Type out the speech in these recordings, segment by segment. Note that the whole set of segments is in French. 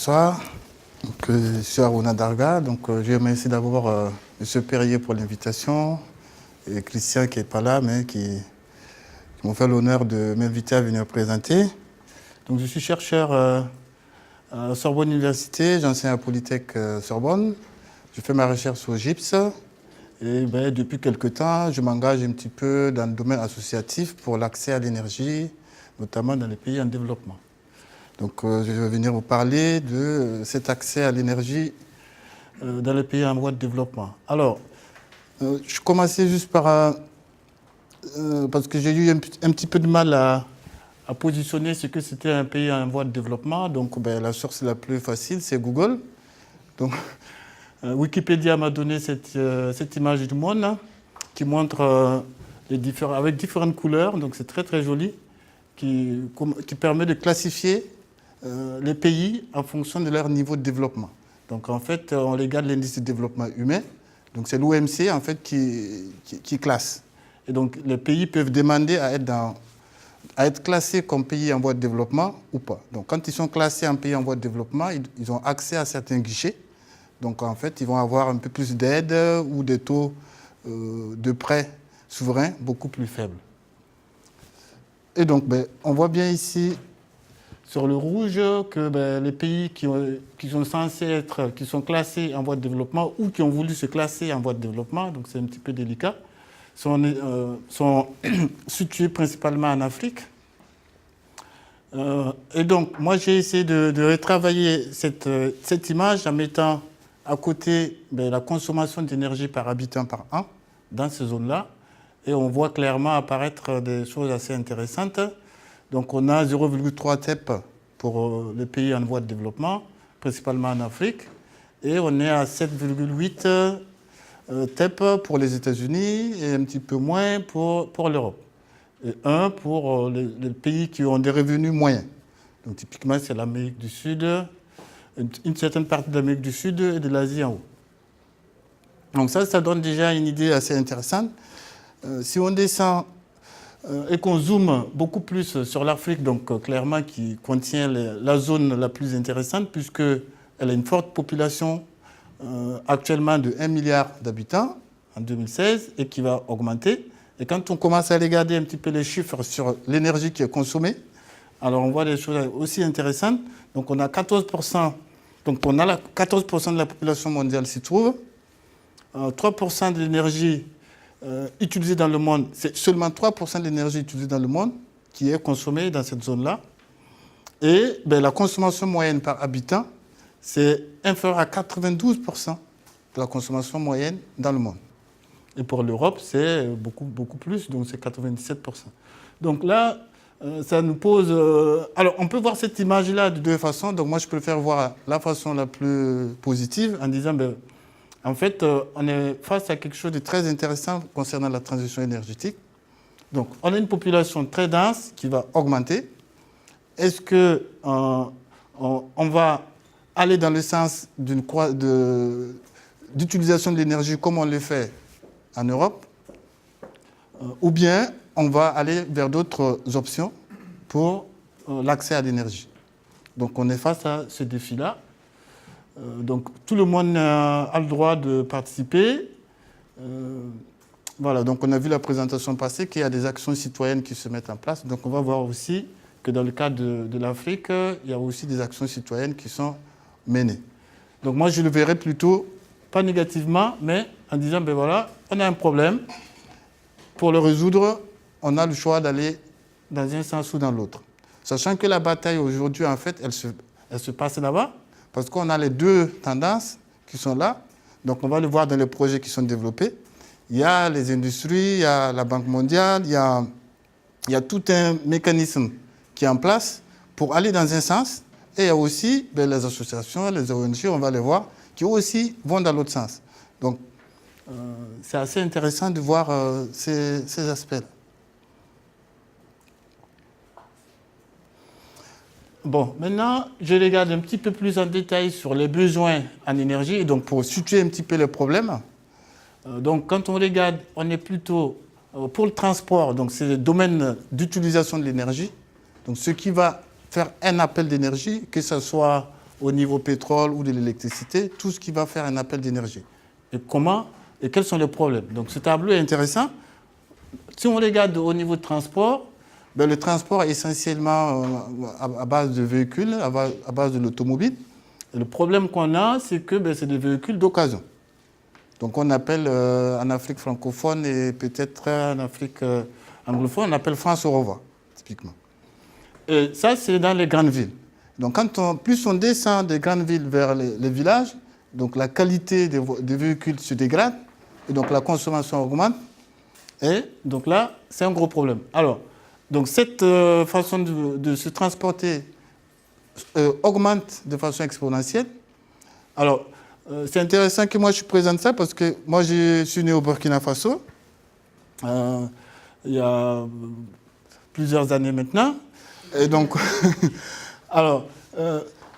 bonsoir. Donc, je suis Aruna Darga. Donc, je remercie d'abord M. Perrier pour l'invitation et Christian qui n'est pas là, mais qui m'ont fait l'honneur de m'inviter à venir présenter. Donc, je suis chercheur à Sorbonne Université, j'enseigne à Polytech Sorbonne. Je fais ma recherche au GIPS. Et depuis quelque temps, je m'engage un petit peu dans le domaine associatif pour l'accès à l'énergie, notamment dans les pays en développement. Donc, je vais venir vous parler de cet accès à l'énergie dans les pays en voie de développement. Alors, je commençais juste par... parce que j'ai eu un petit peu de mal à positionner ce que c'était un pays en voie de développement. Donc, la source la plus facile, c'est Google. Donc, Wikipédia m'a donné cette image du monde hein, qui montre avec différentes couleurs. Donc, c'est très, très joli, qui permet de classifier les pays en fonction de leur niveau de développement. Donc en fait, on regarde l'indice de développement humain. Donc c'est l'OMC en fait qui classe. Et donc les pays peuvent demander à être classés comme pays en voie de développement ou pas. Donc quand ils sont classés en pays en voie de développement, ils ont accès à certains guichets. Donc en fait, ils vont avoir un peu plus d'aide ou des taux de prêts souverains beaucoup plus faibles. Et donc on voit bien ici sur le rouge que les pays qui sont classés en voie de développement ou qui ont voulu se classer en voie de développement, donc c'est un petit peu délicat, sont situés principalement en Afrique. Et donc, moi, j'ai essayé de retravailler cette image en mettant à côté la consommation d'énergie par habitant par an dans ces zones-là. Et on voit clairement apparaître des choses assez intéressantes. Donc on a 0,3 TEP pour les pays en voie de développement, principalement en Afrique. Et on est à 7,8 TEP pour les États-Unis et un petit peu moins pour l'Europe. Et 1 pour les pays qui ont des revenus moyens. Donc typiquement, c'est l'Amérique du Sud, une certaine partie de l'Amérique du Sud et de l'Asie en haut. Donc ça donne déjà une idée assez intéressante. Si on descend et qu'on zoome beaucoup plus sur l'Afrique, donc clairement qui contient la zone la plus intéressante, puisqu'elle a une forte population actuellement de 1 milliard d'habitants en 2016 et qui va augmenter. Et quand on commence à regarder un petit peu les chiffres sur l'énergie qui est consommée, alors on voit des choses aussi intéressantes. Donc on a 14%, donc on a 14% de la population mondiale s'y trouve, 3% de l'énergie utilisée dans le monde, c'est seulement 3% de l'énergie utilisée dans le monde qui est consommée dans cette zone-là. Et la consommation moyenne par habitant, c'est inférieur à 92% de la consommation moyenne dans le monde. Et pour l'Europe, c'est beaucoup, beaucoup plus, donc c'est 97%. Donc là, ça nous pose... alors, on peut voir cette image-là de deux façons. Donc moi, je préfère voir la façon la plus positive en disant... en fait, on est face à quelque chose de très intéressant concernant la transition énergétique. Donc, on a une population très dense qui va augmenter. Est-ce qu'on va aller dans le sens d'utilisation de l'énergie comme on le fait en Europe, ou bien on va aller vers d'autres options pour l'accès à l'énergie. Donc, on est face à ce défi-là. Donc tout le monde a le droit de participer. Voilà, donc on a vu la présentation passée qu'il y a des actions citoyennes qui se mettent en place. Donc on va voir aussi que dans le cadre de l'Afrique, il y a aussi des actions citoyennes qui sont menées. Donc moi je le verrais plutôt, pas négativement, mais en disant, voilà, on a un problème. Pour le résoudre, on a le choix d'aller dans un sens ou dans l'autre. Sachant que la bataille aujourd'hui, en fait, elle se passe là-bas. Parce qu'on a les deux tendances qui sont là. Donc, on va le voir dans les projets qui sont développés. Il y a les industries, il y a la Banque mondiale, il y a tout un mécanisme qui est en place pour aller dans un sens. Et il y a aussi les associations, les ONG, on va les voir, qui aussi vont dans l'autre sens. Donc, c'est assez intéressant de voir ces aspects-là. Bon, maintenant, je regarde un petit peu plus en détail sur les besoins en énergie, et donc pour situer un petit peu le problème. Donc, quand on regarde, on est plutôt pour le transport, donc c'est le domaine d'utilisation de l'énergie. Donc, ce qui va faire un appel d'énergie, que ce soit au niveau pétrole ou de l'électricité, tout ce qui va faire un appel d'énergie. Et comment et quels sont les problèmes. Donc ce tableau est intéressant. Si on regarde au niveau de transport, ben, le transport est essentiellement à base de véhicules, à base de l'automobile. Et le problème qu'on a, c'est que ben, c'est des véhicules d'occasion. Donc on appelle en Afrique francophone et peut-être en Afrique anglophone, on appelle France au revoir, typiquement. Et ça, c'est dans les grandes villes. Donc plus on descend des grandes villes vers les villages, donc la qualité des véhicules se dégrade, et donc la consommation augmente. Et donc là, c'est un gros problème. Alors, donc cette façon de se transporter augmente de façon exponentielle. Alors, c'est intéressant que moi je présente ça parce que moi je suis né au Burkina Faso il y a plusieurs années maintenant. Et donc, alors,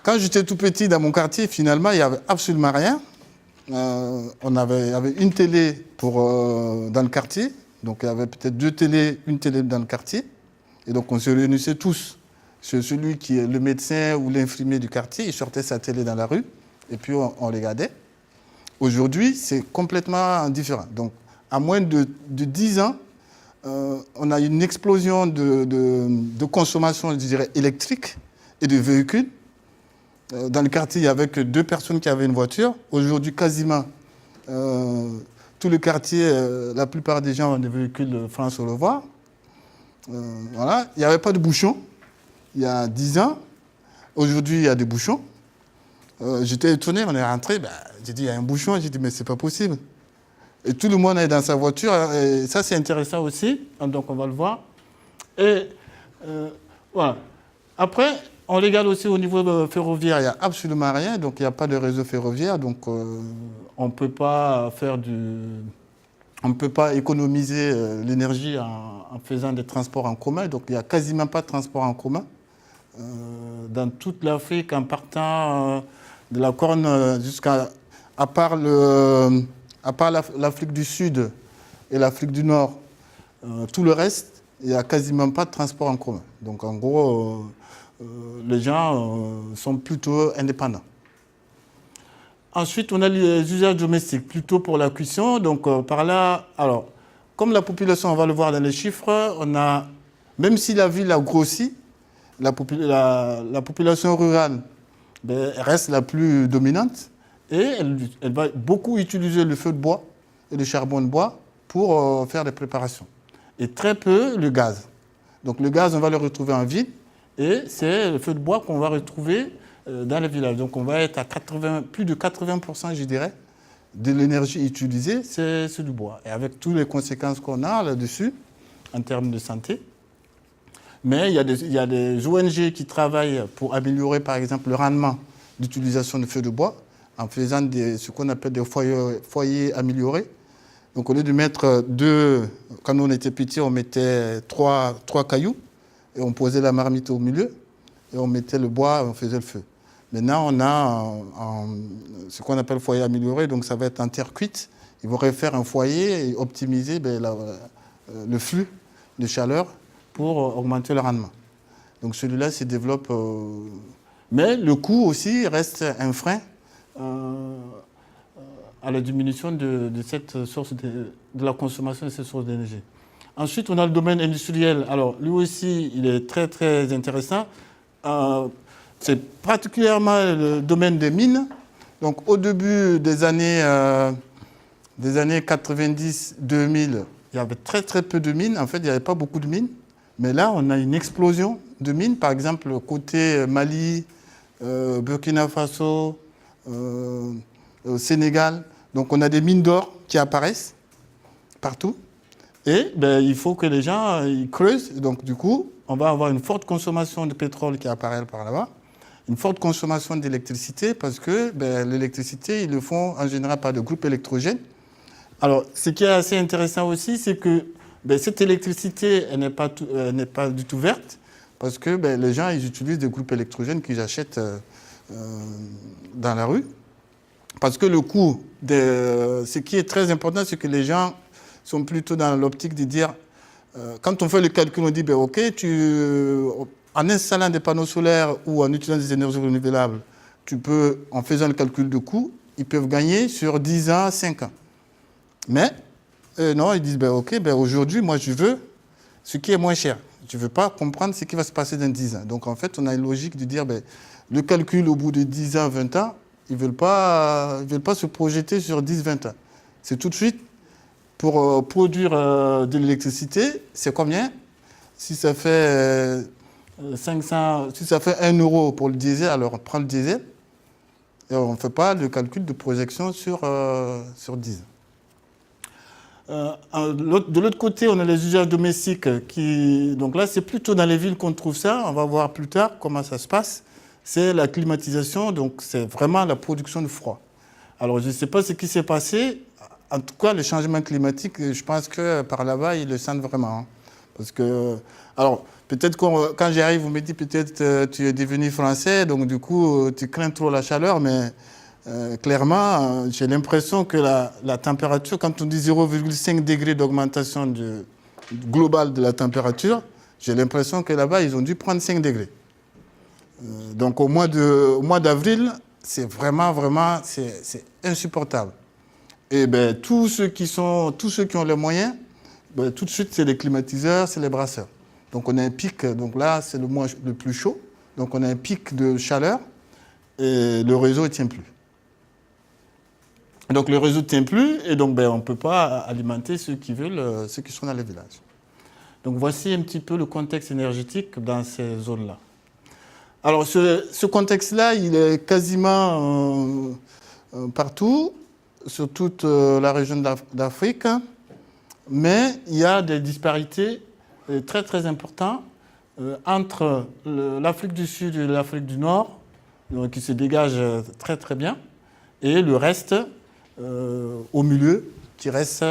quand j'étais tout petit dans mon quartier, finalement, il n'y avait absolument rien. On avait une télé dans le quartier. Donc, il y avait peut-être une télé dans le quartier. Et donc, on se réunissait tous. Celui qui est le médecin ou l'infirmier du quartier, il sortait sa télé dans la rue. Et puis, on regardait. Aujourd'hui, c'est complètement différent. Donc, à moins de 10 ans, on a une explosion de consommation, je dirais, électrique et de véhicules. Dans le quartier, il n'y avait que 2 personnes qui avaient une voiture. Aujourd'hui, quasiment tout le quartier, la plupart des gens ont des véhicules France au revoir. Voilà. Il n'y avait pas de bouchons il y a 10 ans. Aujourd'hui, il y a des bouchons. J'étais étonné, on est rentré, j'ai dit, il y a un bouchon. J'ai dit, mais c'est pas possible. Et tout le monde est dans sa voiture. Et ça, c'est intéressant aussi. Donc, on va le voir. Et voilà. Après, on regarde aussi au niveau ferroviaire, il n'y a absolument rien. Donc, il n'y a pas de réseau ferroviaire. Donc, on ne peut pas on ne peut pas économiser l'énergie en faisant des transports en commun. Donc, il n'y a quasiment pas de transport en commun. Dans toute l'Afrique, en partant de la Corne jusqu'à... À part l'Afrique du Sud et l'Afrique du Nord, tout le reste, il n'y a quasiment pas de transport en commun. Donc, en gros, les gens sont plutôt indépendants. Ensuite, on a les usages domestiques, plutôt pour la cuisson. Donc, par là, alors, comme la population, on va le voir dans les chiffres, on a, même si la ville a grossi, la population rurale reste la plus dominante et elle va beaucoup utiliser le feu de bois et le charbon de bois pour faire des préparations. Et très peu le gaz. Donc, le gaz, on va le retrouver en ville et c'est le feu de bois qu'on va retrouver dans les villages. Donc, on va être à plus de 80%, je dirais, de l'énergie utilisée, c'est du bois. Et avec toutes les conséquences qu'on a là-dessus, en termes de santé. Mais il y a des ONG qui travaillent pour améliorer, par exemple, le rendement d'utilisation de feu de bois, en faisant ce qu'on appelle des foyers améliorés. Donc, au lieu de mettre quand on était petit, on mettait trois cailloux, et on posait la marmite au milieu, et on mettait le bois, et on faisait le feu. Maintenant, on a ce qu'on appelle foyer amélioré, donc ça va être en terre cuite. Ils vont refaire un foyer et optimiser le flux de chaleur pour augmenter le rendement. Donc celui-là se développe. Mais le coût aussi reste un frein à la diminution de cette source de la consommation de cette source d'énergie. Ensuite, on a le domaine industriel. Alors, lui aussi, il est très, très intéressant. C'est particulièrement le domaine des mines. Donc, au début des années 90-2000, il y avait très, très peu de mines. En fait, il n'y avait pas beaucoup de mines. Mais là, on a une explosion de mines. Par exemple, côté Mali, Burkina Faso, Sénégal. Donc, on a des mines d'or qui apparaissent partout. Et il faut que les gens ils creusent. Donc, du coup, on va avoir une forte consommation de pétrole qui apparaît par là-bas. Une forte consommation d'électricité parce que l'électricité, ils le font en général par des groupes électrogènes. Alors, ce qui est assez intéressant aussi, c'est que cette électricité, elle n'est pas du tout verte parce que les gens, ils utilisent des groupes électrogènes qu'ils achètent dans la rue. Parce que le coût, ce qui est très important, c'est que les gens sont plutôt dans l'optique de dire, quand on fait le calcul, on dit, OK, en installant des panneaux solaires ou en utilisant des énergies renouvelables, tu peux, en faisant le calcul de coût, ils peuvent gagner sur 10 ans, 5 ans. Mais, non, ils disent, OK, aujourd'hui, moi, je veux ce qui est moins cher. Je ne veux pas comprendre ce qui va se passer dans 10 ans. Donc, en fait, on a une logique de dire, le calcul au bout de 10 ans, 20 ans, ils ne veulent pas se projeter sur 10, 20 ans. C'est tout de suite, pour produire de l'électricité, c'est combien? Si ça fait 500, si ça fait 1 euro pour le diesel, alors on prend le diesel et on ne fait pas le calcul de projection sur 10 ans. De l'autre côté, on a les usages domestiques donc là, c'est plutôt dans les villes qu'on trouve ça. On va voir plus tard comment ça se passe. C'est la climatisation, donc c'est vraiment la production de froid. Alors, je ne sais pas ce qui s'est passé. En tout cas, le changement climatique, je pense que par là-bas, ils le sentent vraiment. Hein. Parce que, alors, peut-être quand j'y arrive, vous me dites peut-être tu es devenu français, donc du coup, tu crains trop la chaleur, mais clairement, j'ai l'impression que la température, quand on dit 0,5 degrés d'augmentation globale de la température, j'ai l'impression que là-bas, ils ont dû prendre 5 degrés. Donc au mois d'avril, c'est vraiment, c'est insupportable. Et tous ceux qui ont les moyens, tout de suite, c'est les climatiseurs, c'est les brasseurs. Donc on a un pic, donc là, c'est le mois le plus chaud. Donc on a un pic de chaleur et le réseau ne tient plus. Donc le réseau ne tient plus et donc on ne peut pas alimenter ceux qui sont dans les villages. Donc voici un petit peu le contexte énergétique dans ces zones-là. Alors ce contexte-là, il est quasiment partout, sur toute la région d'Afrique, mais il y a des disparités très très importantes entre l'Afrique du Sud et l'Afrique du Nord, qui se dégagent très très bien, et le reste au milieu, qui reste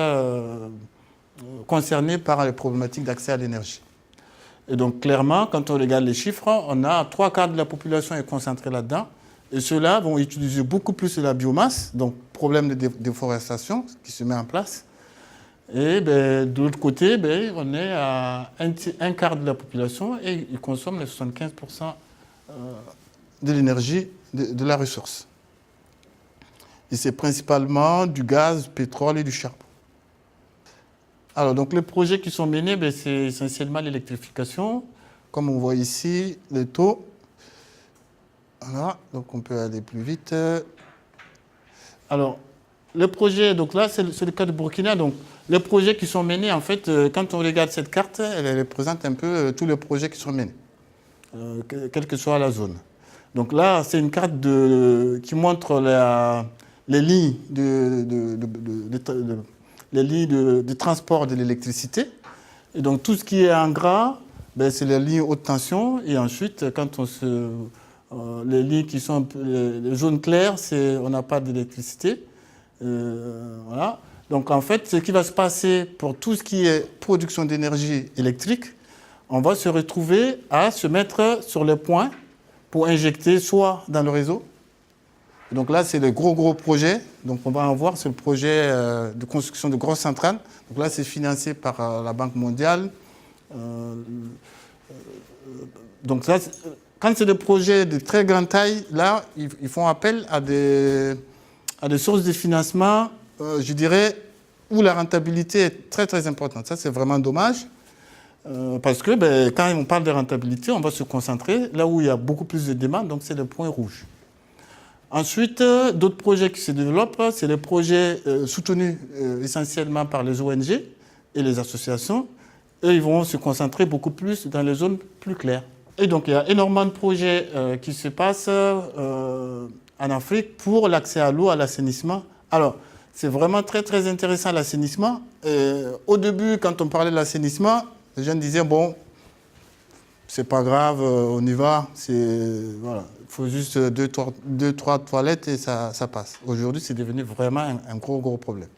concerné par les problématiques d'accès à l'énergie. Et donc, clairement, quand on regarde les chiffres, on a 3/4 de la population est concentrée là-dedans. Et ceux-là vont utiliser beaucoup plus de la biomasse, donc problème de déforestation qui se met en place. Et de l'autre côté, on est à 1/4 de la population et ils consomment les 75% de l'énergie, de la ressource. Et c'est principalement du gaz, du pétrole et du charbon. Alors, donc, les projets qui sont menés, c'est essentiellement l'électrification. Comme on voit ici, les taux. Voilà, donc on peut aller plus vite. Alors, les projets, donc là, c'est le cas de Burkina. Donc, les projets qui sont menés, en fait, quand on regarde cette carte, elle représente un peu tous les projets qui sont menés, quelle que soit la zone. Donc là, c'est une carte qui montre les lignes de transport de l'électricité. Et donc, tout ce qui est en gras, c'est les lignes haute tension. Et ensuite, quand les lignes qui sont les jaunes clairs, on n'a pas d'électricité. Voilà. Donc, en fait, ce qui va se passer pour tout ce qui est production d'énergie électrique, on va se retrouver à se mettre sur les points pour injecter soit dans le réseau. Donc là, c'est le gros projet. Donc on va en voir, c'est le projet de construction de grosses centrales. Donc là, c'est financé par la Banque mondiale. Donc ça, quand c'est des projets de très grande taille, là, ils font appel à des sources de financement, je dirais, où la rentabilité est très très importante. Ça, c'est vraiment dommage. Parce que quand on parle de rentabilité, on va se concentrer là où il y a beaucoup plus de demandes, donc c'est le point rouge. Ensuite, d'autres projets qui se développent, c'est les projets soutenus essentiellement par les ONG et les associations. Eux, ils vont se concentrer beaucoup plus dans les zones plus claires. Et donc, il y a énormément de projets qui se passent en Afrique pour l'accès à l'eau, à l'assainissement. Alors, c'est vraiment très, très intéressant l'assainissement. Au début, quand on parlait de l'assainissement, les gens disaient, bon, c'est pas grave, on y va, voilà. Il faut juste 2-3 toilettes et ça passe. Aujourd'hui, c'est devenu vraiment un gros problème.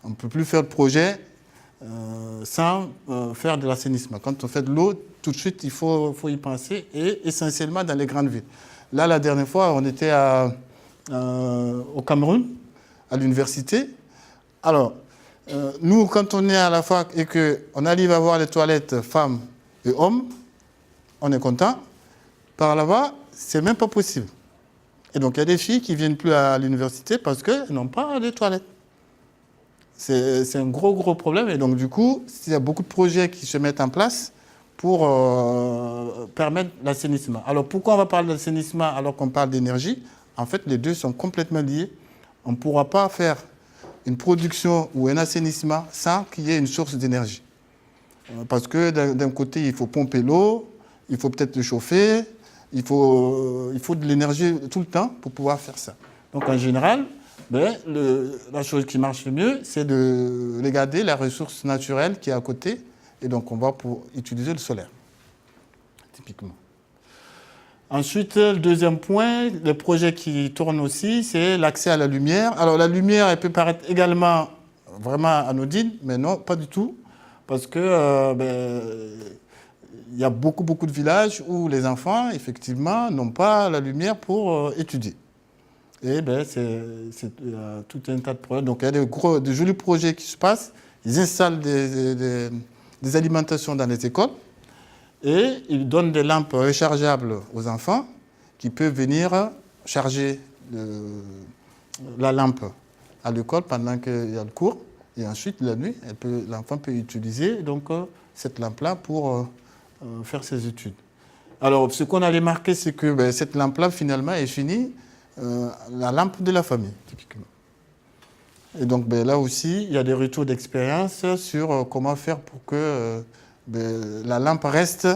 On ne peut plus faire de projet sans faire de l'assainissement. Quand on fait de l'eau, tout de suite, il faut y penser, et essentiellement dans les grandes villes. Là, la dernière fois, on était au Cameroun, à l'université. Alors, nous, quand on est à la fac et qu'on arrive à voir les toilettes femmes et hommes, on est content. Par là-bas, c'est même pas possible. Et donc, il y a des filles qui ne viennent plus à l'université parce qu'elles n'ont pas de toilettes. C'est un gros problème. Et donc, du coup, il y a beaucoup de projets qui se mettent en place pour permettre l'assainissement. Alors, pourquoi on va parler d'assainissement alors qu'on parle d'énergie? En fait, les deux sont complètement liés. On ne pourra pas faire une production ou un assainissement sans qu'il y ait une source d'énergie. Parce que d'un côté, il faut pomper l'eau, il faut peut-être le chauffer, il faut de l'énergie tout le temps pour pouvoir faire ça. Donc, en général, la chose qui marche le mieux, c'est de regarder la ressource naturelle qui est à côté. Et donc, on va utiliser le solaire, typiquement. Ensuite, le deuxième point, le projet qui tourne aussi, c'est l'accès à la lumière. Alors, la lumière, elle peut paraître également vraiment anodine, mais non, pas du tout. Parce que il y a beaucoup de villages où les enfants, effectivement, n'ont pas la lumière pour étudier. Et c'est tout un tas de projets. Donc, il y a de jolis projets qui se passent. Ils installent des alimentations dans les écoles et ils donnent des lampes rechargeables aux enfants qui peuvent venir charger la lampe à l'école pendant qu'il y a le cours. Et ensuite, la nuit, l'enfant peut utiliser donc, cette lampe-là pour faire ses études. Alors, ce qu'on a remarqué, c'est que cette lampe-là, finalement, est finie la lampe de la famille, typiquement. Et donc, là aussi, il y a des retours d'expérience sur comment faire pour que la lampe reste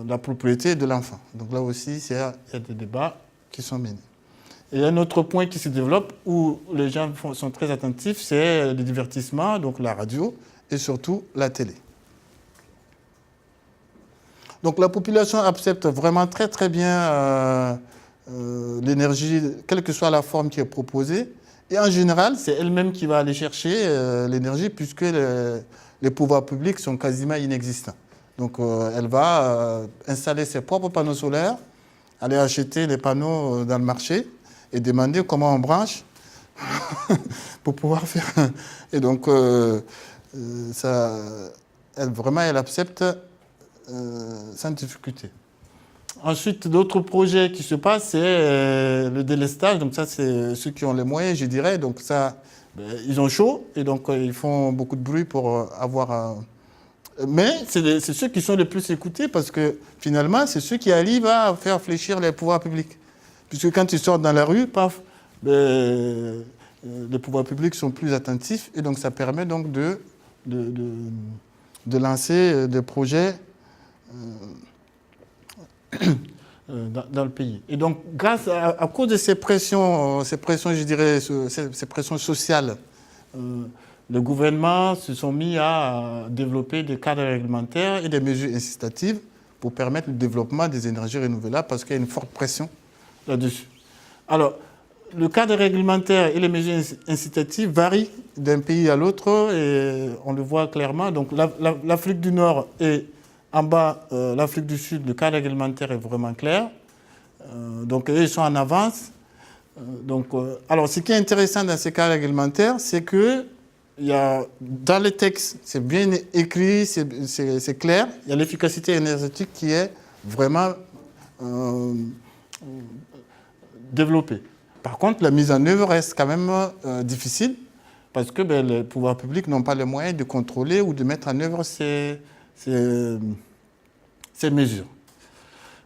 la propriété de l'enfant. Donc là aussi, il y a des débats qui sont menés. Et un autre point qui se développe où les gens sont très attentifs, c'est le divertissement, donc la radio et surtout la télé. Donc la population accepte vraiment très bien l'énergie, quelle que soit la forme qui est proposée. Et en général, c'est elle-même qui va aller chercher l'énergie puisque les pouvoirs publics sont quasiment inexistants. Donc elle va installer ses propres panneaux solaires, aller acheter les panneaux dans le marché et demander comment on branche pour pouvoir faire. Et donc, elle accepte sans difficulté. Ensuite, d'autres projets qui se passent, c'est le délestage. Donc ça, c'est ceux qui ont les moyens, je dirais. Donc ça, ils ont chaud et donc ils font beaucoup de bruit pour avoir... Mais c'est ceux qui sont les plus écoutés parce que finalement, c'est ceux qui arrivent à faire fléchir les pouvoirs publics. Puisque quand ils sortent dans la rue, paf, les pouvoirs publics sont plus attentifs et donc ça permet donc de lancer des projets dans le pays. Et donc, à cause de ces pressions, je dirais, ces pressions sociales, le gouvernement se sont mis à développer des cadres réglementaires et des mesures incitatives pour permettre le développement des énergies renouvelables parce qu'il y a une forte pression là-dessus. Alors, le cadre réglementaire et les mesures incitatives varient d'un pays à l'autre et on le voit clairement. Donc, l'Afrique du Nord est en bas, l'Afrique du Sud, le cadre réglementaire est vraiment clair. Donc, eux, ils sont en avance. Alors, ce qui est intéressant dans ces cadres réglementaires, c'est que dans les textes, c'est bien écrit, c'est clair. Il y a l'efficacité énergétique qui est vraiment développée. Par contre, la mise en œuvre reste quand même difficile parce que les pouvoirs publics n'ont pas les moyens de contrôler ou de mettre en œuvre ces mesures.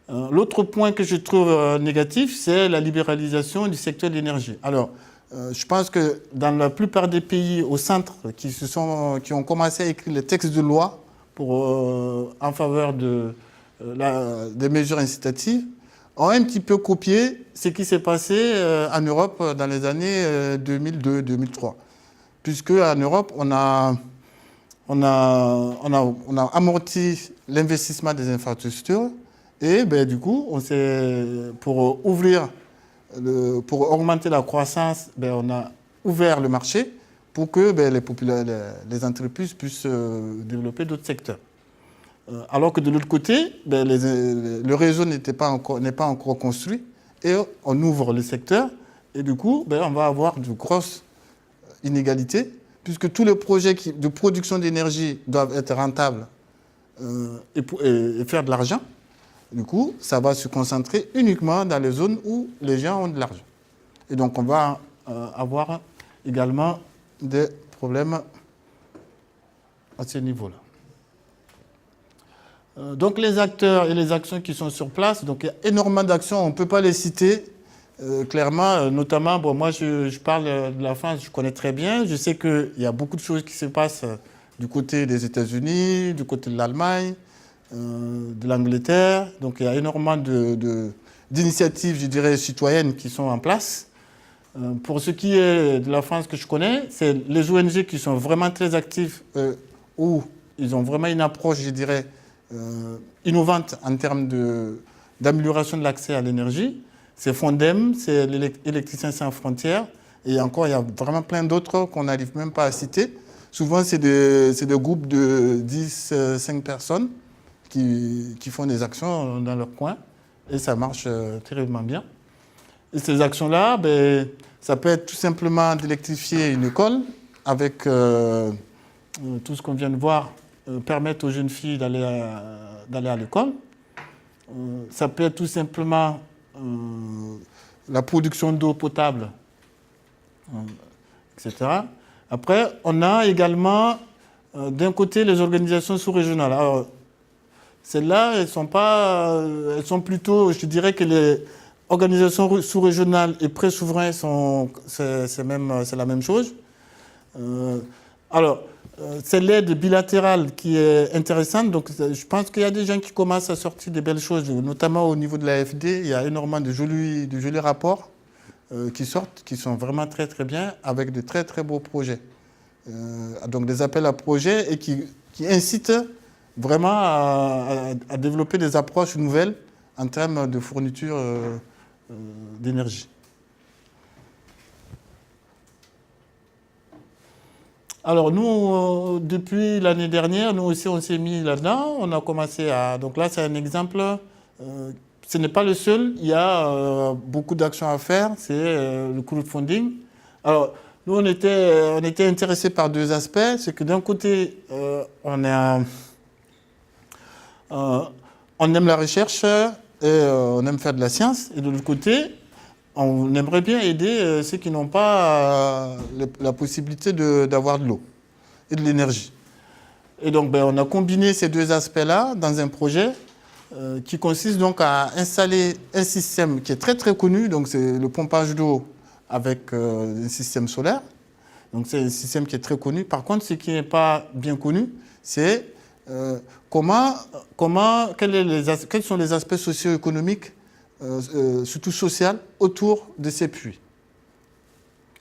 L'autre point que je trouve négatif, c'est la libéralisation du secteur de l'énergie. Alors, je pense que dans la plupart des pays au centre qui ont commencé à écrire les textes de loi en faveur des mesures incitatives, ont un petit peu copié ce qui s'est passé en Europe dans les années 2002-2003. Puisque en Europe, on a amorti l'investissement des infrastructures et du coup, pour augmenter la croissance, on a ouvert le marché pour que les entreprises puissent développer d'autres secteurs. Alors que de l'autre côté, le réseau n'est pas encore construit et on ouvre le secteur et du coup, on va avoir de grosses inégalités puisque tous les projets de production d'énergie doivent être rentables et faire de l'argent. Du coup, ça va se concentrer uniquement dans les zones où les gens ont de l'argent. Et donc, on va avoir également des problèmes à ce niveau-là. Donc, les acteurs et les actions qui sont sur place, donc il y a énormément d'actions, on ne peut pas les citer clairement, notamment, bon, moi je parle de la France, je connais très bien, je sais qu'il y a beaucoup de choses qui se passent du côté des États-Unis, du côté de l'Allemagne, de l'Angleterre, donc il y a énormément d'initiatives, je dirais, citoyennes qui sont en place. Pour ce qui est de la France que je connais, c'est les ONG qui sont vraiment très actifs, où ils ont vraiment une approche, je dirais, innovante en termes d'amélioration de l'accès à l'énergie. C'est Fondem, c'est l'Électricien sans frontières, et encore, il y a vraiment plein d'autres qu'on n'arrive même pas à citer. Souvent, c'est des groupes de 10, 5 personnes qui font des actions dans leur coin, et ça marche terriblement bien. Et ces actions-là, ben, ça peut être tout simplement d'électrifier une école avec tout ce qu'on vient de voir, permettre aux jeunes filles d'aller à l'école. Ça peut être tout simplement la production d'eau potable, etc. Après, on a également d'un côté les organisations sous-régionales. Alors, celles-là, elles sont plutôt, je dirais que les organisations sous-régionales et pré-souverains c'est la même chose. Alors, c'est l'aide bilatérale qui est intéressante. Donc, je pense qu'il y a des gens qui commencent à sortir des belles choses, notamment au niveau de l'AFD. Il y a énormément de jolis rapports qui sortent, qui sont vraiment très, très bien, avec de très, très beaux projets. Donc, des appels à projets et qui incitent vraiment à développer des approches nouvelles en termes de fourniture d'énergie. Alors nous, depuis l'année dernière, nous aussi on s'est mis là-dedans, on a commencé à... Donc là c'est un exemple, ce n'est pas le seul, il y a beaucoup d'actions à faire, c'est le crowdfunding. Alors nous on était intéressés par deux aspects, c'est que d'un côté on aime la recherche et on aime faire de la science, et de l'autre côté, on aimerait bien aider ceux qui n'ont pas la possibilité d'avoir de l'eau et de l'énergie. Et donc, on a combiné ces deux aspects-là dans un projet qui consiste donc à installer un système qui est très très connu, donc c'est le pompage d'eau avec un système solaire. Donc c'est un système qui est très connu. Par contre, ce qui n'est pas bien connu, c'est quels sont les aspects socio-économiques surtout social, autour de ces puits.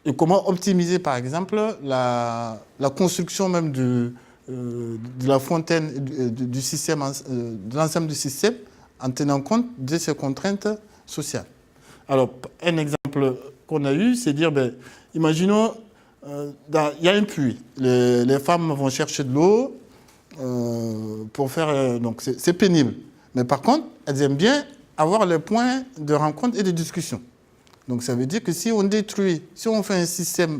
Et comment optimiser, par exemple, la construction même de la fontaine, du système, de l'ensemble du système, en tenant compte de ces contraintes sociales. Alors, un exemple qu'on a eu, c'est dire, imaginons, il y a un puits. Les femmes vont chercher de l'eau pour faire... donc, c'est pénible. Mais par contre, elles aiment bien avoir les points de rencontre et de discussion. Donc ça veut dire que si on détruit, si on fait un système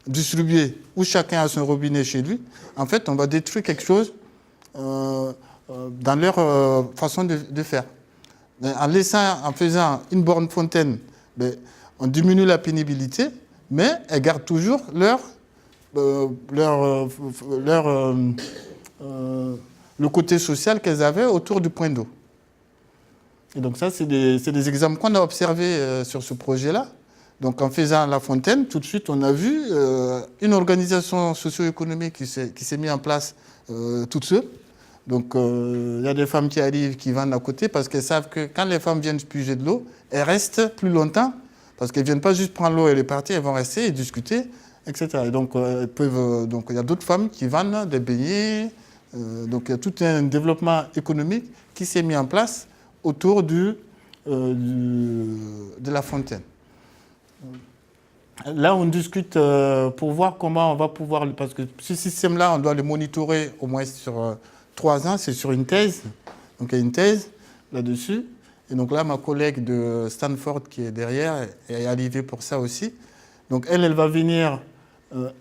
distribué où chacun a son robinet chez lui, en fait on va détruire quelque chose dans leur façon de faire. En faisant une borne fontaine, on diminue la pénibilité, mais elles gardent toujours le côté social qu'elles avaient autour du point d'eau. Et donc ça, c'est des exemples qu'on a observés sur ce projet-là. Donc en faisant la fontaine, tout de suite, on a vu une organisation socio-économique qui s'est mise en place toute seule. Donc il y a des femmes qui arrivent, qui vendent à côté, parce qu'elles savent que quand les femmes viennent puiser de l'eau, elles restent plus longtemps, parce qu'elles ne viennent pas juste prendre l'eau et les partir, elles vont rester et discuter, etc. Et donc, donc il y a d'autres femmes qui vendent des beignets. Donc il y a tout un développement économique qui s'est mis en place autour de la fontaine. Là, on discute pour voir comment on va pouvoir... Parce que ce système-là, on doit le monitorer au moins sur 3 ans. C'est sur une thèse. Donc, il y a une thèse là-dessus. Et donc là, ma collègue de Stanford qui est derrière est arrivée pour ça aussi. Donc, elle va venir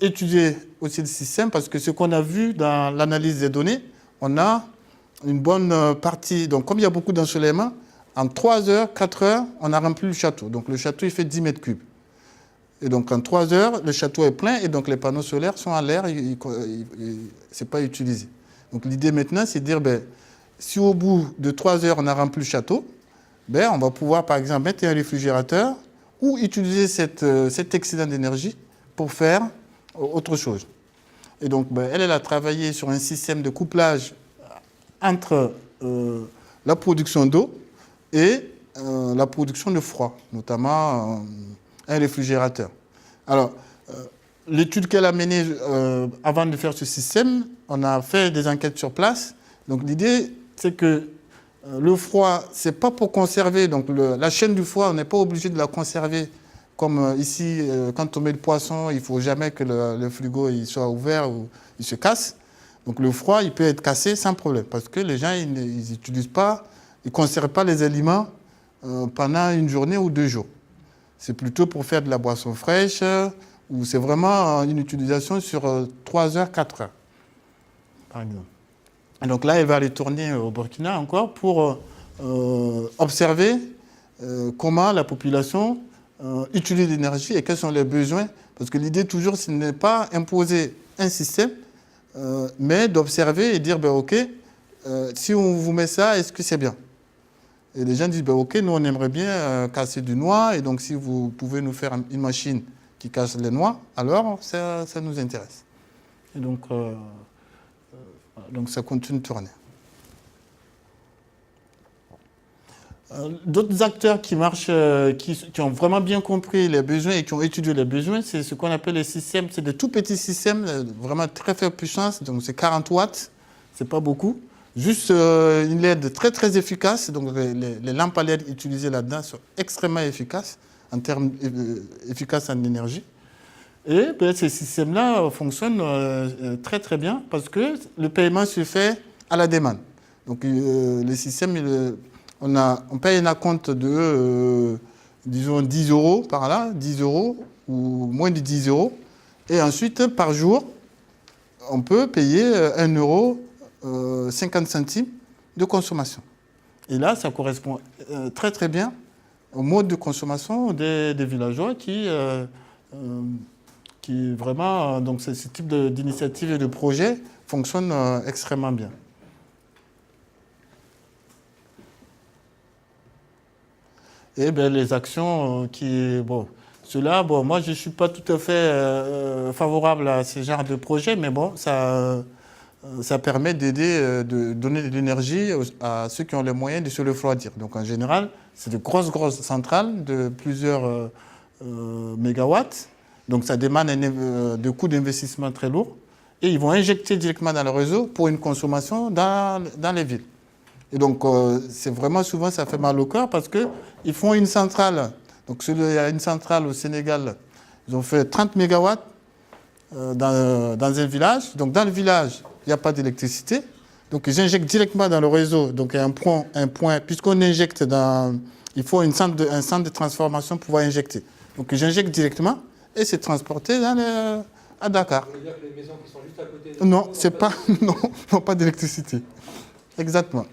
étudier aussi le système parce que ce qu'on a vu dans l'analyse des données, on a une bonne partie. Donc, comme il y a beaucoup d'ensoleillement, en 3 heures, 4 heures, on a rempli le château. Donc, le château, il fait 10 mètres cubes. Et donc, en 3 heures, le château est plein et donc les panneaux solaires sont en l'air, ce n'est pas utilisé. Donc, l'idée maintenant, c'est de dire, ben, si au bout de 3 heures, on a rempli le château, ben, on va pouvoir, par exemple, mettre un réfrigérateur ou utiliser cet excédent d'énergie pour faire autre chose. Et donc, ben, elle a travaillé sur un système de couplage entre la production d'eau et la production de froid, notamment un réfrigérateur. Alors, l'étude qu'elle a menée avant de faire ce système, on a fait des enquêtes sur place. Donc, l'idée, c'est que le froid, ce n'est pas pour conserver. Donc, la chaîne du froid, on n'est pas obligé de la conserver. Comme ici, quand on met le poisson, il ne faut jamais que le frigo il soit ouvert ou il se casse. Donc le froid, il peut être cassé sans problème parce que les gens, ils n'utilisent pas, ils ne conservent pas les aliments pendant une journée ou 2 jours. C'est plutôt pour faire de la boisson fraîche ou c'est vraiment une utilisation sur 3 heures, 4 heures, par exemple. Et donc là, elle va aller tourner au Burkina encore pour observer comment la population utilise l'énergie et quels sont les besoins. Parce que l'idée toujours, ce n'est pas imposer un système, mais d'observer et dire, ben, OK, si on vous met ça, est-ce que c'est bien? Et les gens disent, ben, OK, nous on aimerait bien casser du noix, et donc si vous pouvez nous faire une machine qui casse les noix, alors ça nous intéresse. Et donc ça continue de tourner. D'autres acteurs qui marchent, qui ont vraiment bien compris les besoins et qui ont étudié les besoins, c'est ce qu'on appelle les systèmes. C'est de tout petits systèmes, vraiment très faible puissance, donc c'est 40 watts, c'est pas beaucoup. Juste une LED très très efficace, donc les lampes à LED utilisées là-dedans sont extrêmement efficaces en termes efficaces en énergie. Et ben, ces systèmes-là fonctionnent très très bien parce que le paiement se fait à la demande. Donc les systèmes, on paye un acompte de, disons, 10 € par là, 10 € ou moins de 10 €. Et ensuite, par jour, on peut payer 1,50 € de consommation. Et là, ça correspond très très bien au mode de consommation des villageois qui vraiment, donc ce type d'initiative et de projet fonctionne extrêmement bien. Et bien, les actions bon, cela, bon, moi je ne suis pas tout à fait favorable à ce genre de projet, mais bon, ça permet d'aider, de donner de l'énergie à ceux qui ont les moyens de se refroidir. Donc en général, c'est de grosses centrales de plusieurs mégawatts. Donc ça demande de coûts d'investissement très lourds. Et ils vont injecter directement dans le réseau pour une consommation dans les villes. Et donc c'est vraiment souvent, ça fait mal au cœur parce qu'ils font une centrale. Donc il y a une centrale au Sénégal, ils ont fait 30 mégawatts dans un village. Donc dans le village, il n'y a pas d'électricité. Donc ils injectent directement dans le réseau. Donc il y a un point puisqu'on injecte il faut un centre de transformation pour pouvoir injecter. Donc j'injecte directement et c'est transporté à Dakar. Ça veut dire que les maisons qui sont juste à côté Non, c'est pas, non, pas d'électricité. Exactement.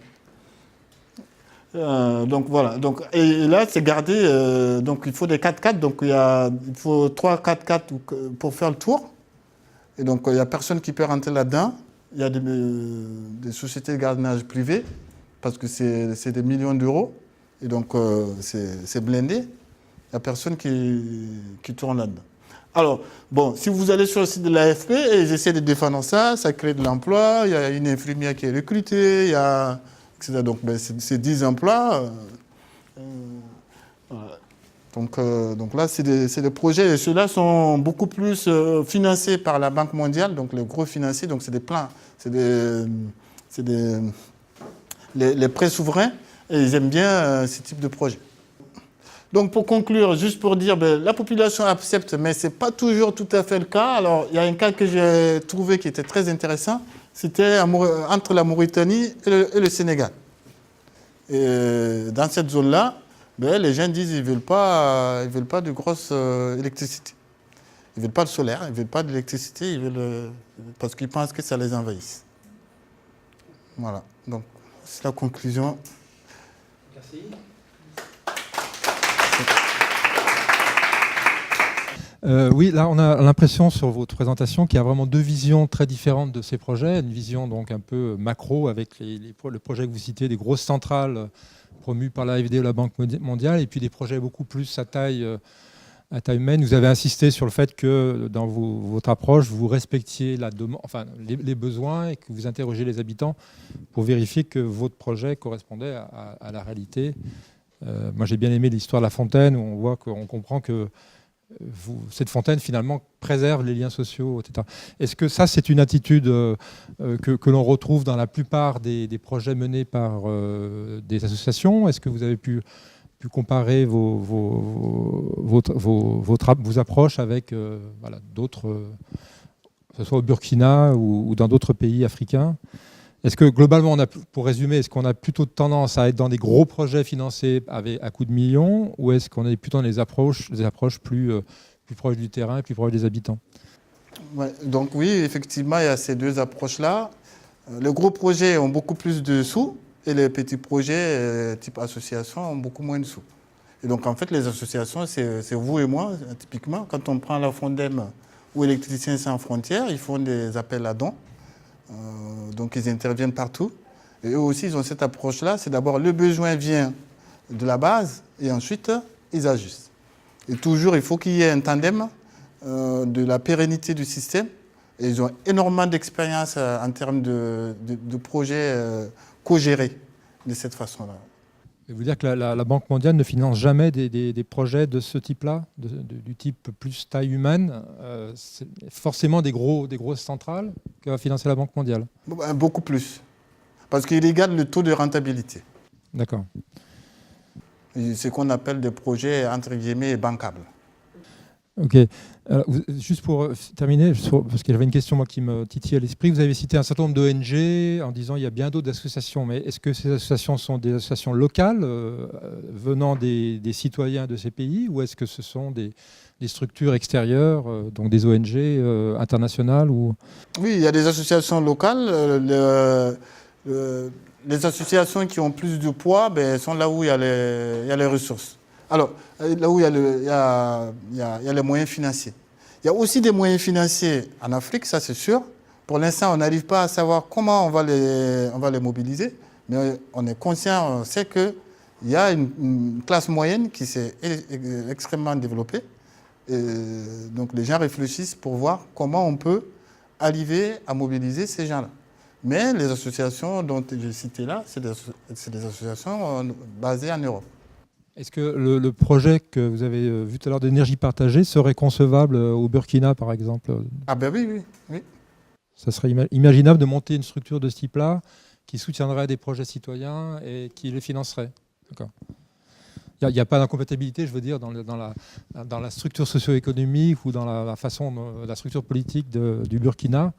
Donc voilà. Donc, et là, c'est gardé. Donc il faut des 4x4. Donc il faut 3 4x4 pour faire le tour. Et donc il n'y a personne qui peut rentrer là-dedans. Il y a des sociétés de gardiennage privées parce que c'est des millions d'euros. Et donc c'est blindé. Il n'y a personne qui tourne là-dedans. Alors, bon, si vous allez sur le site de l'AFP, et j'essaie de défendre ça crée de l'emploi, il y a une infirmière qui est recrutée, il y a, etc. Donc, ben, c'est 10 emplois. Voilà. Donc là, c'est des projets, et ceux-là sont beaucoup plus financés par la Banque mondiale, donc les gros financiers, donc c'est des plans, les prêts souverains, et ils aiment bien ce type de projet. Donc pour conclure, juste pour dire, ben, la population accepte, mais ce n'est pas toujours tout à fait le cas. Alors il y a un cas que j'ai trouvé qui était très intéressant, c'était entre la Mauritanie et le Sénégal. Et dans cette zone-là, ben, les gens disent qu'ils ne veulent pas de grosse électricité. Ils ne veulent pas de solaire, ils ne veulent pas d'électricité, parce qu'ils pensent que ça les envahisse. Voilà. Donc, c'est la conclusion. Merci. Oui, là, on a l'impression sur votre présentation qu'il y a vraiment deux visions très différentes de ces projets. Une vision donc un peu macro avec le projet que vous citez, des grosses centrales promues par l'AFD ou la Banque mondiale, et puis des projets beaucoup plus à taille humaine. Vous avez insisté sur le fait que dans votre approche, vous respectiez les besoins et que vous interrogez les habitants pour vérifier que votre projet correspondait à la réalité. Moi, j'ai bien aimé l'histoire de la fontaine, où on comprend que cette fontaine, finalement, préserve les liens sociaux, etc. Est-ce que ça, c'est une attitude que l'on retrouve dans la plupart des projets menés par des associations? Est-ce que vous avez pu comparer vos approches avec d'autres, que ce soit au Burkina ou dans d'autres pays africains? Est-ce que globalement, pour résumer, est-ce qu'on a plutôt tendance à être dans des gros projets financés à coups de millions, ou est-ce qu'on est plutôt dans des approches plus proches du terrain, plus proches des habitants? Ouais, donc oui, effectivement, il y a ces deux approches-là. Les gros projets ont beaucoup plus de sous et les petits projets type association ont beaucoup moins de sous. Et donc en fait, les associations, c'est vous et moi, typiquement. Quand on prend la Fondem ou Électriciens sans frontières, ils font des appels à dons. Donc ils interviennent partout. Et eux aussi, ils ont cette approche-là. C'est d'abord le besoin vient de la base et ensuite, ils ajustent. Et toujours, il faut qu'il y ait un tandem de la pérennité du système. Et ils ont énormément d'expérience en termes de projets co-gérés de cette façon-là. Ça veut dire que la Banque mondiale ne finance jamais des projets de ce type-là, du type plus taille humaine. C'est forcément des grosses centrales que va financer la Banque mondiale. Beaucoup plus. Parce qu'ils regardent le taux de rentabilité. D'accord. C'est ce qu'on appelle des projets, entre guillemets, bancables. Ok. Alors, juste pour terminer, parce que j'avais une question moi, qui me titille à l'esprit, vous avez cité un certain nombre d'ONG en disant qu'il y a bien d'autres associations, mais est-ce que ces associations sont des associations locales venant des citoyens de ces pays, ou est-ce que ce sont des structures extérieures, donc des ONG internationales ou... Oui, il y a des associations locales. Les associations qui ont plus de poids sont là où il y a les ressources. Alors, là où il y a les moyens financiers. Il y a aussi des moyens financiers en Afrique, ça c'est sûr. Pour l'instant, on n'arrive pas à savoir comment on va les mobiliser, mais on est conscient, on sait qu'il y a une classe moyenne qui s'est extrêmement développée. Et donc les gens réfléchissent pour voir comment on peut arriver à mobiliser ces gens-là. Mais les associations dont j'ai cité là, c'est des associations basées en Europe. Est-ce que le projet que vous avez vu tout à l'heure d'énergie partagée serait concevable au Burkina, par exemple? Ah ben oui. Ça serait imaginable de monter une structure de ce type-là qui soutiendrait des projets citoyens et qui les financerait. D'accord. Il n'y a pas d'incompatibilité, je veux dire, dans la structure socio-économique ou dans la structure politique du Burkina.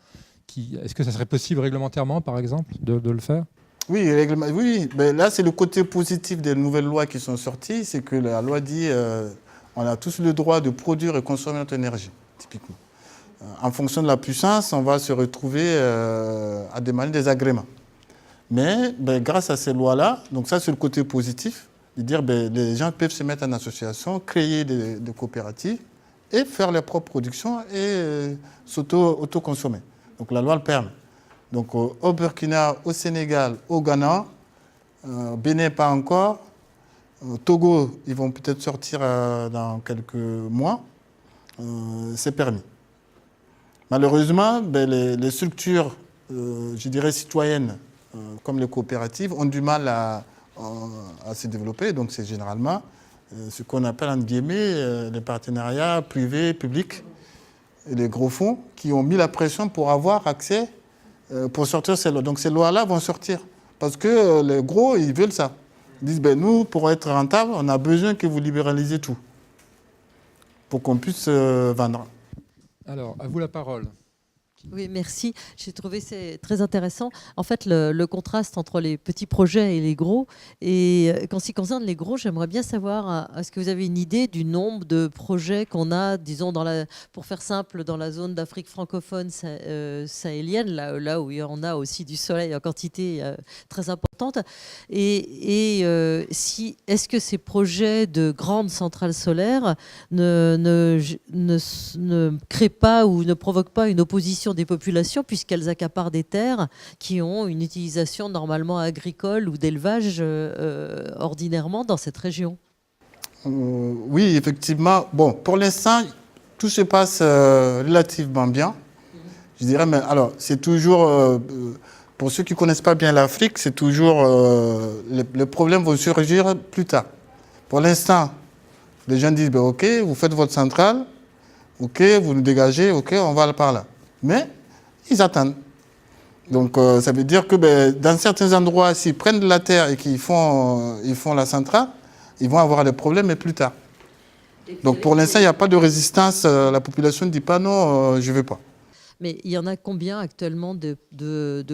Est-ce que ça serait possible réglementairement, par exemple, de le faire? Oui, mais là, c'est le côté positif des nouvelles lois qui sont sorties. C'est que la loi dit on a tous le droit de produire et consommer notre énergie, typiquement. En fonction de la puissance, on va se retrouver à demander des agréments. Mais grâce à ces lois-là, donc ça, c'est le côté positif, de dire les gens peuvent se mettre en association, créer des coopératives et faire leur propre production et s'auto-consommer. Donc la loi le permet. Donc au Burkina, au Sénégal, au Ghana, Bénin pas encore, Togo, ils vont peut-être sortir dans quelques mois, c'est permis. Malheureusement, les structures, je dirais citoyennes, comme les coopératives, ont du mal à se développer. Donc c'est généralement ce qu'on appelle entre guillemets les partenariats privés, publics, et les gros fonds qui ont mis la pression pour avoir accès pour sortir ces lois. Donc ces lois-là vont sortir. Parce que les gros, ils veulent ça. Ils disent, nous, pour être rentable, on a besoin que vous libéralisez tout. Pour qu'on puisse vendre. Alors, à vous la parole. Oui, merci. J'ai trouvé c'est très intéressant. En fait, le contraste entre les petits projets et les gros. Et qu'en ce qui concerne les gros, j'aimerais bien savoir, est-ce que vous avez une idée du nombre de projets qu'on a, disons, pour faire simple, dans la zone d'Afrique francophone sahélienne, là où il y en a aussi du soleil en quantité très importante. Est-ce que ces projets de grandes centrales solaires ne créent pas ou ne provoquent pas une opposition des populations, puisqu'elles accaparent des terres qui ont une utilisation normalement agricole ou d'élevage ordinairement dans cette région? Oui, effectivement. Bon, pour l'instant, tout se passe relativement bien. Je dirais, mais alors, c'est toujours, pour ceux qui ne connaissent pas bien l'Afrique, c'est toujours, les problèmes vont surgir plus tard. Pour l'instant, les gens disent, ben, OK, vous faites votre centrale, OK, vous nous dégagez, OK, on va par là. Mais ils attendent. Donc, ça veut dire que dans certains endroits, s'ils prennent de la terre et qu'ils font la centrale, ils vont avoir des problèmes, mais plus tard. Donc, pour l'instant, il n'y a pas de résistance. La population ne dit pas non, je ne veux pas. Mais il y en a combien actuellement de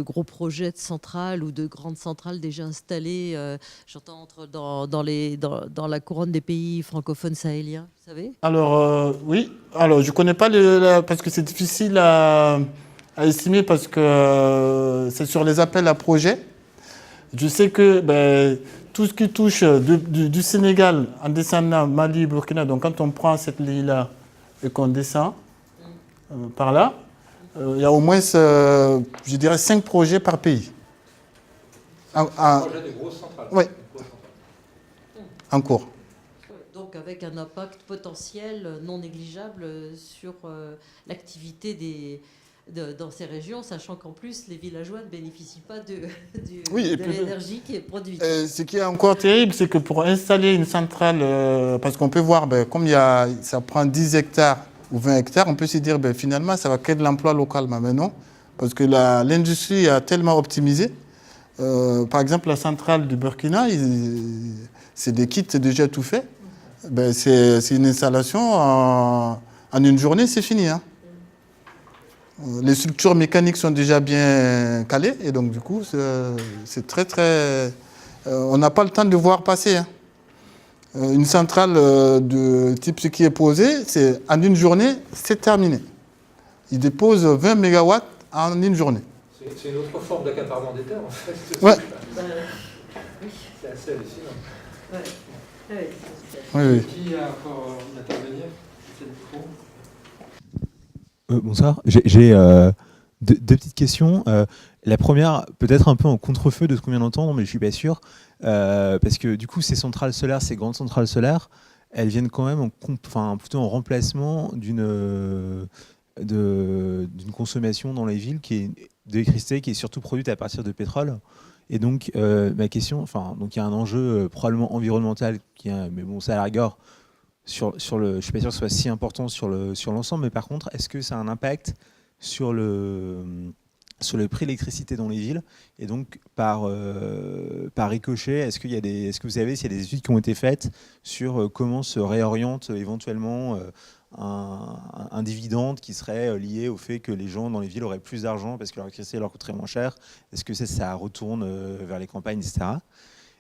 gros projets de centrales ou de grandes centrales déjà installées, j'entends, dans la couronne des pays francophones sahéliens, vous savez? Alors, oui. Alors, je ne connais pas, parce que c'est difficile à estimer, parce que c'est sur les appels à projets. Je sais que tout ce qui touche du Sénégal en descendant Mali, Burkina, donc quand on prend cette ligne-là et qu'on descend par là, il y a au moins, je dirais, 5 projets par pays. 5 projets de grosses centrales. Oui, en cours. Donc avec un impact potentiel non négligeable sur l'activité dans ces régions, sachant qu'en plus, les villageois ne bénéficient pas de l'énergie qui est produite. Ce qui est encore terrible, c'est que pour installer une centrale, parce qu'on peut voir, comme ça prend 10 hectares ou 20 hectares, on peut se dire, finalement, ça va créer de l'emploi local. Mais non, parce que l'industrie a tellement optimisé. Par exemple, la centrale du Burkina, c'est des kits déjà tout fait. C'est une installation, en une journée, c'est fini. Hein. Les structures mécaniques sont déjà bien calées et donc du coup, c'est très très... on n'a pas le temps de voir passer. Hein. Une centrale de type ce qui est posé, c'est en une journée, c'est terminé. Il dépose 20 MW en une journée. C'est une autre forme d'accaparement des terres en fait. Ouais. C'est assez hallucinant. Ouais. Oui. Qui a encore intervenir? C'est le micro. Bonsoir, j'ai deux petites questions. La première, peut-être un peu en contre-feu de ce qu'on vient d'entendre, mais je ne suis pas sûr. Parce que du coup, ces centrales solaires, ces grandes centrales solaires, elles viennent quand même plutôt en remplacement d'une consommation dans les villes d'électricité qui est surtout produite à partir de pétrole. Et donc, ma question, donc il y a un enjeu probablement environnemental, mais bon, ça à la rigueur, je ne suis pas sûr que ce soit si important sur l'ensemble, mais par contre, est-ce que ça a un impact sur le prix de l'électricité dans les villes? Et donc, par ricochet, est-ce que vous savez s'il y a des études qui ont été faites sur comment se réoriente éventuellement un dividende qui serait lié au fait que les gens dans les villes auraient plus d'argent parce que l'électricité leur coûterait moins cher? Est-ce que ça retourne vers les campagnes, etc.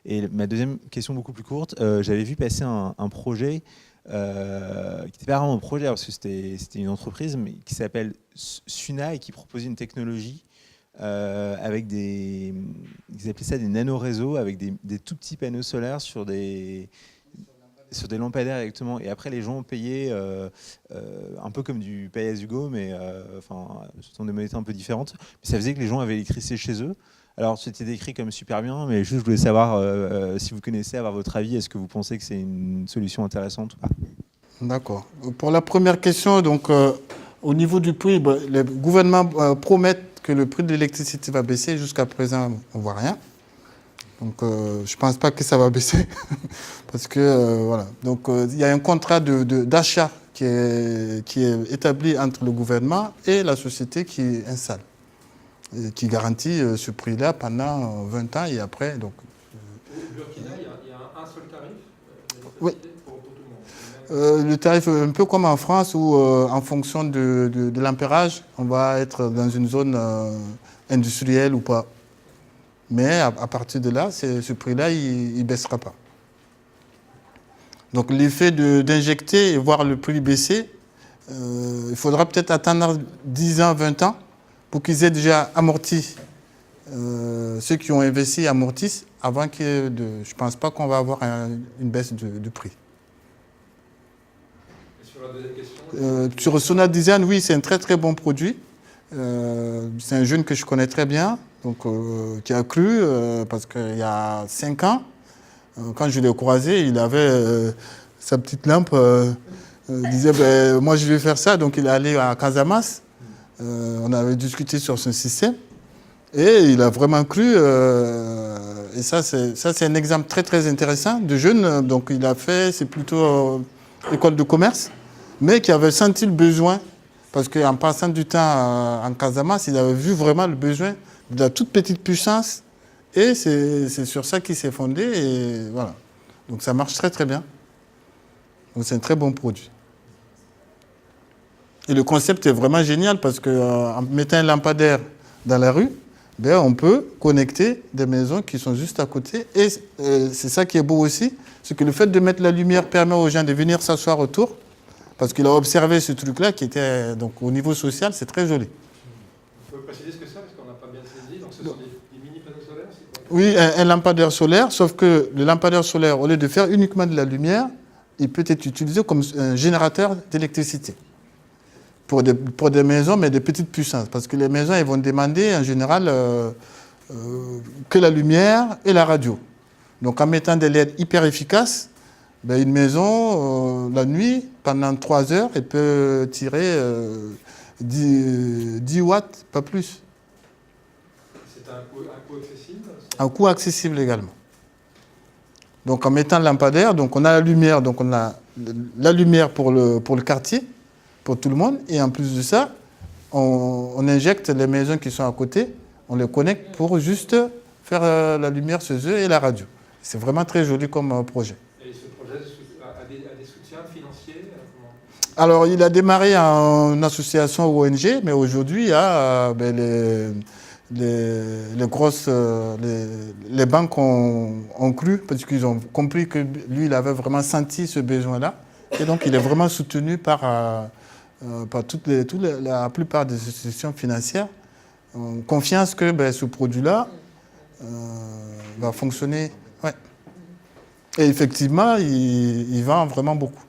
Et ma deuxième question beaucoup plus courte, j'avais vu passer un projet qui n'était pas vraiment un projet parce que c'était une entreprise, mais qui s'appelle Suna et qui proposait une technologie avec ils appelaient ça des nanoréseaux, avec des tout petits panneaux solaires sur des lampadaires exactement. Et après, les gens payaient un peu comme du pay as you go, mais ce sont des modalités un peu différentes. Mais ça faisait que les gens avaient l'électricité chez eux. Alors, c'était décrit comme super bien, mais juste, je voulais savoir si vous connaissez, avoir votre avis, est-ce que vous pensez que c'est une solution intéressante ou pas? D'accord. Pour la première question, donc, au niveau du prix, les gouvernements promettent que le prix de l'électricité va baisser. Jusqu'à présent, on ne voit rien. Donc, je ne pense pas que ça va baisser. Parce que, voilà. Donc, il y a un contrat d'achat qui est établi entre le gouvernement et la société qui installe, qui garantit ce prix-là pendant 20 ans et après. Donc, Au Burkina, il y a un seul tarif oui. pour tout le monde. Le tarif est un peu comme en France où, en fonction de l'ampérage, on va être dans une zone industrielle ou pas. Mais à partir de là, ce prix-là, il ne baissera pas. Donc l'effet d'injecter et voir le prix baisser, il faudra peut-être attendre 10 ans, 20 ans pour qu'ils aient déjà amorti. Ceux qui ont investi amortissent avant que je ne pense pas qu'on va avoir une baisse de prix. Et sur la deuxième question Sur Sonar Design, oui, c'est un très très bon produit. C'est un jeune que je connais très bien, donc, qui a cru, parce qu'il y a 5 ans, quand je l'ai croisé, il avait sa petite lampe, il disait ben, moi je vais faire ça, donc il est allé à Casamas, on avait discuté sur son système, et il a vraiment cru, et ça c'est un exemple très très intéressant de jeune, donc il a fait, c'est plutôt école de commerce, mais qui avait senti le besoin, parce qu'en passant du temps en Casamance, il avait vu vraiment le besoin de la toute petite puissance, et c'est sur ça qu'il s'est fondé, et voilà. Donc ça marche très très bien. Donc c'est un très bon produit. Et le concept est vraiment génial, parce qu'en mettant un lampadaire dans la rue, ben, on peut connecter des maisons qui sont juste à côté, et c'est ça qui est beau aussi, c'est que le fait de mettre la lumière permet aux gens de venir s'asseoir autour, parce qu'il a observé ce truc-là qui était, donc au niveau social, c'est très joli. Vous pouvez préciser ce que c'est, parce qu'on n'a pas bien saisi. Donc ce sont des mini panneaux solaires, c'est quoi? Oui, un lampadaire solaire, sauf que le lampadaire solaire, au lieu de faire uniquement de la lumière, il peut être utilisé comme un générateur d'électricité. Pour des maisons, mais de petites puissances. Parce que les maisons, elles vont demander en général que la lumière et la radio. Donc en mettant des LED hyper efficaces, ben, une maison, la nuit, pendant 3 heures, elle peut tirer 10 watts, pas plus. C'est un coût accessible? Un coût accessible également. Donc en mettant le lampadaire, donc on a la lumière, donc on a la lumière pour le quartier, pour tout le monde, et en plus de ça, on injecte les maisons qui sont à côté, on les connecte pour juste faire la lumière chez eux et la radio. C'est vraiment très joli comme projet. Et ce projet a des soutiens financiers? Alors, il a démarré en association ONG, mais aujourd'hui, il y a les grosses... les banques ont cru, parce qu'ils ont compris que lui, il avait vraiment senti ce besoin-là. Et donc, il est vraiment soutenu par la plupart des institutions financières. En confiance que ce produit-là va fonctionner. Ouais. Et effectivement, il vend vraiment beaucoup.